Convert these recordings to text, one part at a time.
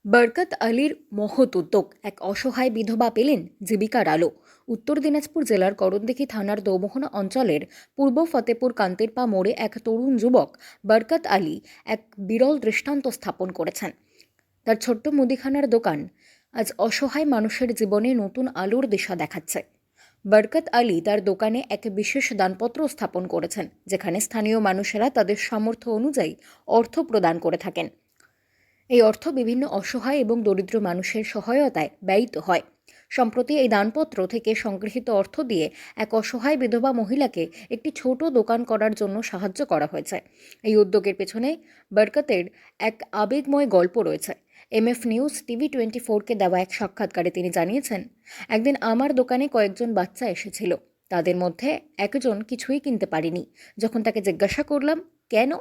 বরকত আলীর মহৎ উদ্যোগ, এক অসহায় বিধবা পেলেন জীবিকার আলো। উত্তর দিনাজপুর জেলার করণদিঘি থানার দৌমোহনা অঞ্চলের পূর্ব ফতেপুর কান্তেরপা মোড়ে এক তরুণ যুবক বরকত আলী এক বিরল দৃষ্টান্ত স্থাপন করেছেন। তার ছোট্ট মুদিখানার দোকান আজ অসহায় মানুষের জীবনে নতুন আলোর দিশা দেখাচ্ছে। বরকত আলী তার দোকানে এক বিশেষ দানপত্র স্থাপন করেছেন, যেখানে স্থানীয় মানুষেরা তাদের সামর্থ্য অনুযায়ী অর্থ প্রদান করে থাকেন। এই অর্থ বিভিন্ন অসহায় এবং দরিদ্র মানুষের সহায়তায় ব্যয়িত হয়। সম্প্রতি এই দানপত্র থেকে সংগৃহীত অর্থ দিয়ে এক অসহায় বিধবা মহিলাকে একটি ছোট দোকান করার জন্য সাহায্য করা হয়েছে। এই উদ্যোগের পেছনে বরকতের এক আবেগময় গল্প রয়েছে। এমএফ নিউজ টিভি 24কে দেওয়া এক সাক্ষাৎকারে তিনি জানিয়েছেন, একদিন আমার দোকানে কয়েকজন বাচ্চা এসেছিল। তাদের মধ্যে একজন কিছুই কিনতে পারেনি। যখন তাকে জিজ্ঞাসা করলাম কেন,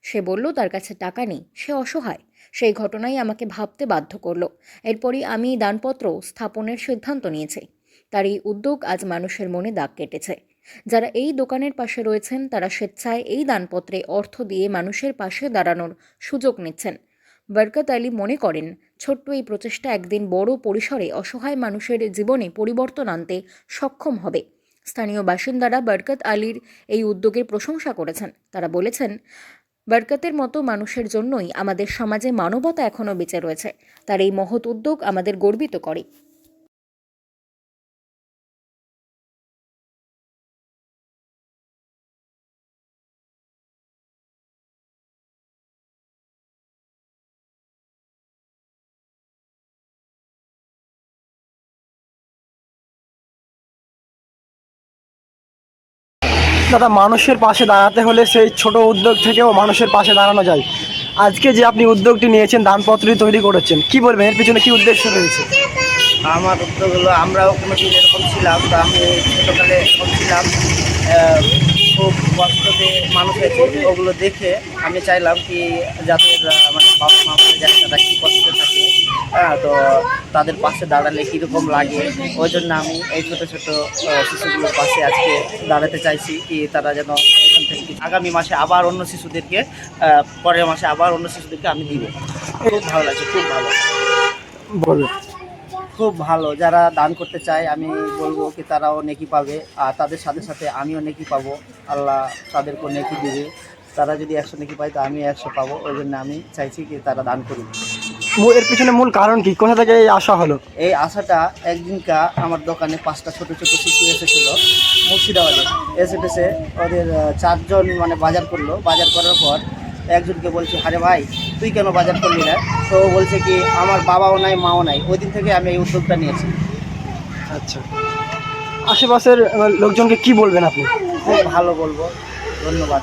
সে বলল তার কাছে টাকা নেই, সে অসহায়। সেই ঘটনাই আমাকে ভাবতে বাধ্য করলো। এরপরই আমি দানপত্র স্থাপনের সিদ্ধান্ত নিয়েছি। তার এই উদ্যোগ আজ মানুষের মনে দাগ কেটেছে। যারা এই দোকানের পাশে রয়েছেন তারা স্বেচ্ছায় এই দানপত্রে অর্থ দিয়ে মানুষের পাশে দাঁড়ানোর সুযোগ নিচ্ছেন। বরকত আলী মনে করেন, ছোট্ট এই প্রচেষ্টা একদিন বড় পরিসরে অসহায় মানুষের জীবনে পরিবর্তন আনতে সক্ষম হবে। স্থানীয় বাসিন্দারা বরকত আলীর এই উদ্যোগের প্রশংসা করেছেন। তারা বলেছেন, বরকতের মতো মানুষের জন্যই আমাদের সমাজে মানবতা এখনও বেঁচে রয়েছে। তার এই মহৎ উদ্যোগ আমাদের গর্বিত করে। দাদা, মানুষের পাশে দাঁড়াতে হলে সেই ছোট উদ্যোগ থেকেও মানুষের পাশে দাঁড়ানো যায়। আজকে যে আপনি উদ্যোগটি নিয়েছেন, দানপত্রটি তৈরি করেছেন, কি বলবেন, এর পিছনে কি উদ্দেশ্য রয়েছে? আমার উদ্যোগ হলো, আমরাও কোনোদিন এরকম ছিলাম, তো আমি ছোটোকালে এরকম ছিলাম। খুব কষ্টতে মানুষ আছে, ওগুলো দেখে আমি চাইলাম কি যাদের মানে বাবা মা মারা যায়, তারা কী কষ্টে থাকে, তো তাদের পাশে দাঁড়ালে কীরকম লাগে, ওই জন্য আমি এই ছোটো ছোটো শিশুগুলোর পাশে আজকে দাঁড়াতে চাইছি কি তারা যেন এখান থেকে আগামী মাসে আবার অন্য শিশুদেরকে, পরের মাসে আবার অন্য শিশুদেরকে আমি দিব। খুব ভালো লাগছে, খুব ভালো, বলবেন। খুব ভালো। যারা দান করতে চায় আমি বলবো কি তারাও নেকি পাবে, আর তাদের সাথে সাথে আমিও নেকি পাবো। আল্লাহ তাদেরকেও নেকি দিবে। তারা যদি 100 নেকি পায় তো আমি 100 পাবো। ওই জন্য আমি চাইছি কি তারা দান করুন। এর পিছনে মূল কারণ কি, কোথা থেকে এই আশা হলো? এই আশাটা, একদিনকা আমার দোকানে 5টা ছোটো ছোটো শিশু এসেছিলো মুর্শিদাবাদে। এসে ওদের 4 জন মানে বাজার করলো। বাজার করার পর একজনকে বলছি, আরে ভাই তুই কেন বাজার করলি না? তো ও বলছে কি আমার বাবাও নাই মাও নাই। ওই দিন থেকে আমি এই উদ্যোগটা নিয়েছি। আচ্ছা, আশেপাশের লোকজনকে কি বলবেন আপনি? খুব ভালো বলবো, ধন্যবাদ।